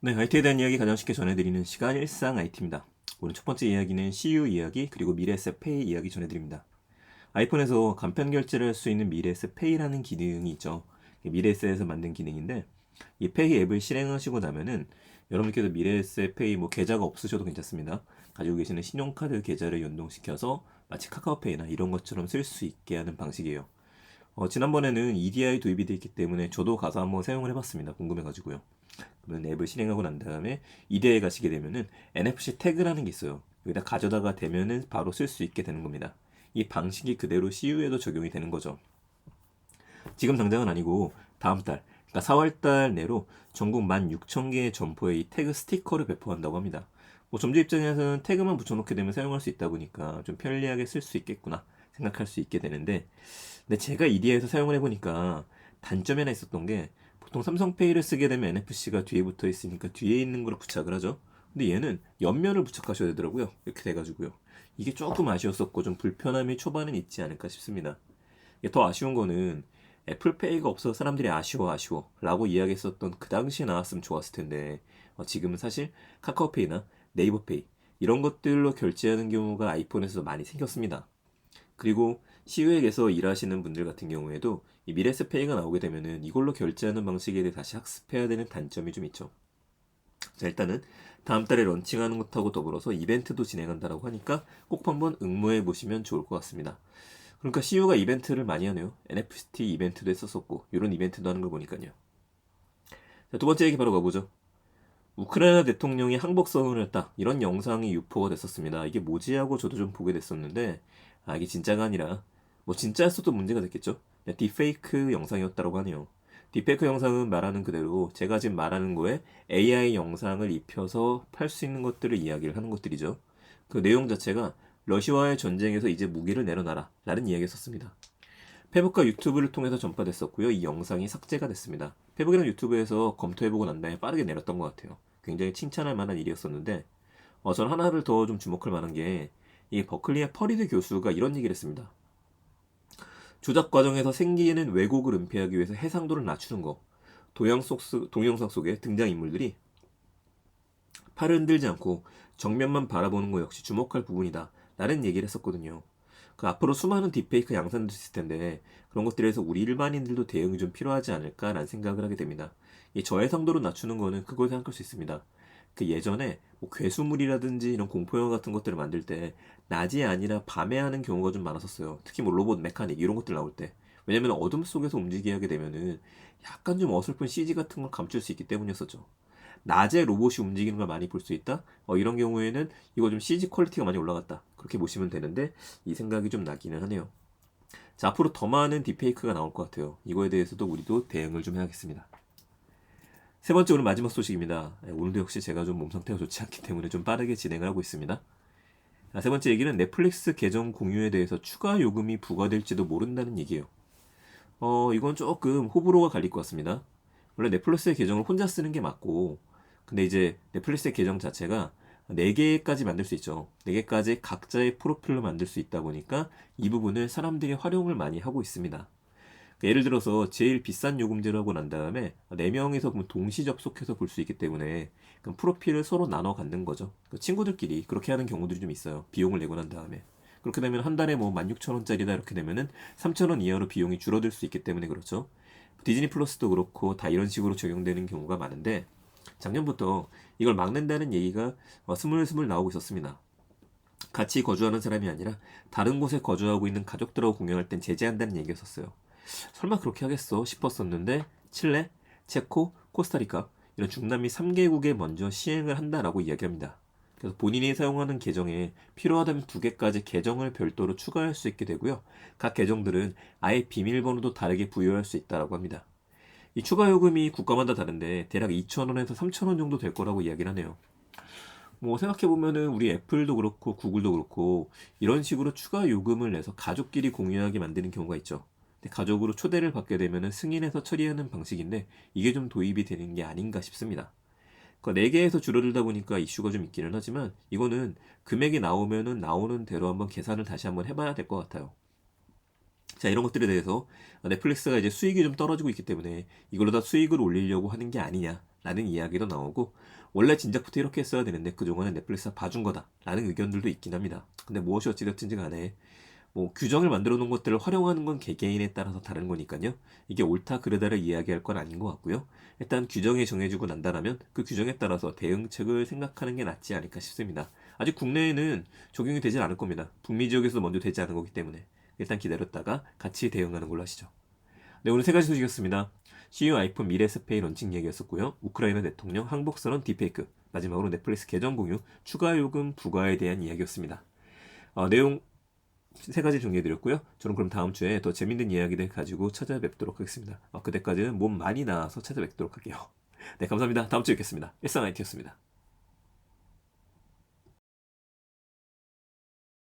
네, IT에 대한 이야기 가장 쉽게 전해드리는 시간 일상 IT입니다. 오늘 첫 번째 이야기는 CU 이야기 그리고 미래에셋 페이 이야기 전해드립니다. 아이폰에서 간편 결제를 할 수 있는 미래에셋 페이라는 기능이 있죠. 미래에셋에서 만든 기능인데 이 페이 앱을 실행하시고 나면은 여러분께서 미래에셋 페이 계좌가 없으셔도 괜찮습니다. 가지고 계시는 신용카드 계좌를 연동시켜서 마치 카카오페이나 이런 것처럼 쓸 수 있게 하는 방식이에요. 지난번에는 EDI 도입이 되어 있기 때문에 저도 가서 한번 사용을 해봤습니다. 궁금해가지고요. 그러면 앱을 실행하고 난 다음에 이대에 가시게 되면은 NFC 태그라는 게 있어요. 여기다 가져다가 대면은 바로 쓸 수 있게 되는 겁니다. 이 방식이 그대로 CU에도 적용이 되는 거죠. 지금 당장은 아니고 다음 달, 그러니까 4월 달 내로 전국 16,000개의 점포에 이 태그 스티커를 배포한다고 합니다. 점주 입장에서는 태그만 붙여놓게 되면 사용할 수 있다 보니까 좀 편리하게 쓸 수 있겠구나 생각할 수 있게 되는데, 근데 제가 EDA에서 사용을 해보니까 단점이 하나 있었던 게, 보통 삼성페이를 쓰게 되면 NFC가 뒤에 붙어 있으니까 뒤에 있는 걸 부착을 하죠. 근데 얘는 옆면을 부착하셔야 되더라고요. 이렇게 돼가지고요. 이게 조금 아쉬웠었고 좀 불편함이 초반엔 있지 않을까 싶습니다. 이게 더 아쉬운 거는 애플페이가 없어서 사람들이 아쉬워 라고 이야기했었던 그 당시에 나왔으면 좋았을 텐데, 지금은 사실 카카오페이나 네이버페이 이런 것들로 결제하는 경우가 아이폰에서 많이 생겼습니다. 그리고 시유액에서 일하시는 분들 같은 경우에도 이 미래에셋페이가 나오게 되면은 이걸로 결제하는 방식에 대해 다시 학습해야 되는 단점이 좀 있죠. 자, 일단은 다음 달에 런칭하는 것하고 더불어서 이벤트도 진행한다라고 하니까 꼭 한번 응모해 보시면 좋을 것 같습니다. 그러니까 CU가 이벤트를 많이 하네요. NFT 이벤트도 했었었고 이런 이벤트도 하는 걸 보니까요. 자, 두 번째 얘기 바로 가보죠. 우크라이나 대통령이 항복선언을 했다, 이런 영상이 유포가 됐었습니다. 이게 뭐지 하고 저도 좀 보게 됐었는데, 이게 진짜가 아니라 진짜였어도 문제가 됐겠죠. 딥페이크 영상이었다고 하네요. 딥페이크 영상은 말하는 그대로 제가 지금 말하는 거에 AI 영상을 입혀서 팔 수 있는 것들을 이야기를 하는 것들이죠. 그 내용 자체가 러시아와의 전쟁에서 이제 무기를 내려놔라 라는 이야기였었습니다. 페북과 유튜브를 통해서 전파됐었고요. 이 영상이 삭제가 됐습니다. 페북이랑 유튜브에서 검토해보고 난 다음에 빠르게 내렸던 것 같아요. 굉장히 칭찬할 만한 일이었었는데, 전 하나를 더 좀 주목할 만한 게, 이 버클리의 퍼리드 교수가 이런 얘기를 했습니다. 조작 과정에서 생기는 왜곡을 은폐하기 위해서 해상도를 낮추는 거. 동영상 속에 등장인물들이 팔을 흔들지 않고 정면만 바라보는 거 역시 주목할 부분이다 라는 얘기를 했었거든요. 그 앞으로 수많은 딥페이크 양산도 있을 텐데 그런 것들에서 우리 일반인들도 대응이 좀 필요하지 않을까라는 생각을 하게 됩니다. 이 저해상도로 낮추는 거는 그걸 생각할 수 있습니다. 그 예전에 괴수물이라든지 이런 공포영화 같은 것들을 만들 때 낮이 아니라 밤에 하는 경우가 좀 많았었어요. 특히 로봇 메카닉 이런 것들 나올 때. 왜냐면 어둠 속에서 움직이게 하게 되면은 약간 좀 어설픈 CG 같은 걸 감출 수 있기 때문이었었죠. 낮에 로봇이 움직이는 걸 많이 볼 수 있다? 이런 경우에는 이거 좀 CG 퀄리티가 많이 올라갔다, 그렇게 보시면 되는데, 이 생각이 좀 나기는 하네요. 자, 앞으로 더 많은 딥페이크가 나올 것 같아요. 이거에 대해서도 우리도 대응을 좀 해야겠습니다. 세 번째, 오늘 마지막 소식입니다. 오늘도 역시 제가 좀 몸 상태가 좋지 않기 때문에 좀 빠르게 진행을 하고 있습니다. 자, 세 번째 얘기는 넷플릭스 계정 공유에 대해서 추가 요금이 부과될지도 모른다는 얘기예요. 이건 조금 호불호가 갈릴 것 같습니다. 원래 넷플릭스의 계정을 혼자 쓰는 게 맞고, 근데 이제 넷플릭스의 계정 자체가 4개까지 만들 수 있죠. 4개까지 각자의 프로필로 만들 수 있다 보니까 이 부분을 사람들이 활용을 많이 하고 있습니다. 그러니까 예를 들어서 제일 비싼 요금제로 하고 난 다음에 4명이서 동시 접속해서 볼 수 있기 때문에 그럼 프로필을 서로 나눠 갖는 거죠. 그러니까 친구들끼리 그렇게 하는 경우들이 좀 있어요. 비용을 내고 난 다음에. 그렇게 되면 한 달에 16,000원짜리다 이렇게 되면은 3,000원 이하로 비용이 줄어들 수 있기 때문에 그렇죠. 디즈니 플러스도 그렇고 다 이런 식으로 적용되는 경우가 많은데, 작년부터 이걸 막는다는 얘기가 스물스물 나오고 있었습니다. 같이 거주하는 사람이 아니라 다른 곳에 거주하고 있는 가족들하고 공연할 땐 제재한다는 얘기였었어요. 설마 그렇게 하겠어 싶었었는데 칠레, 체코, 코스타리카 이런 중남미 3개국에 먼저 시행을 한다라고 이야기합니다. 그래서 본인이 사용하는 계정에 필요하다면 2개까지 계정을 별도로 추가할 수 있게 되고요. 각 계정들은 아예 비밀번호도 다르게 부여할 수 있다라고 합니다. 이 추가 요금이 국가마다 다른데 대략 2,000원에서 3,000원 정도 될 거라고 이야기를 하네요. 생각해보면은 우리 애플도 그렇고 구글도 그렇고 이런 식으로 추가 요금을 내서 가족끼리 공유하게 만드는 경우가 있죠. 근데 가족으로 초대를 받게 되면은 승인해서 처리하는 방식인데 이게 좀 도입이 되는 게 아닌가 싶습니다. 그 4개에서 줄어들다 보니까 이슈가 좀 있기는 하지만 이거는 금액이 나오면은 나오는 대로 한번 계산을 다시 한번 해봐야 될 것 같아요. 자, 이런 것들에 대해서 넷플릭스가 이제 수익이 좀 떨어지고 있기 때문에 이걸로 다 수익을 올리려고 하는 게 아니냐 라는 이야기도 나오고, 원래 진작부터 이렇게 했어야 되는데 그동안은 넷플릭스가 봐준 거다 라는 의견들도 있긴 합니다. 근데 무엇이 어찌됐든지 간에 뭐 규정을 만들어 놓은 것들을 활용하는 건 개개인에 따라서 다른 거니까요. 이게 옳다 그르다를 이야기할 건 아닌 것 같고요. 일단 규정이 정해지고 난다라면 그 규정에 따라서 대응책을 생각하는 게 낫지 않을까 싶습니다. 아직 국내에는 적용이 되진 않을 겁니다. 북미 지역에서 먼저 되지 않은 거기 때문에 일단 기다렸다가 같이 대응하는 걸로 하시죠. 네, 오늘 세 가지 소식이었습니다. CU 아이폰 미래에셋페이 론칭 얘기였었고요. 우크라이나 대통령 항복선언 딥페이크, 마지막으로 넷플릭스 계정 공유, 추가 요금 부과에 대한 이야기였습니다. 내용 세 가지 정리해드렸고요. 저는 그럼 다음 주에 더 재밌는 이야기들 가지고 찾아뵙도록 하겠습니다. 그때까지는 몸 많이 나아서 찾아뵙도록 할게요. 네, 감사합니다. 다음 주에 뵙겠습니다. 일상 IT였습니다.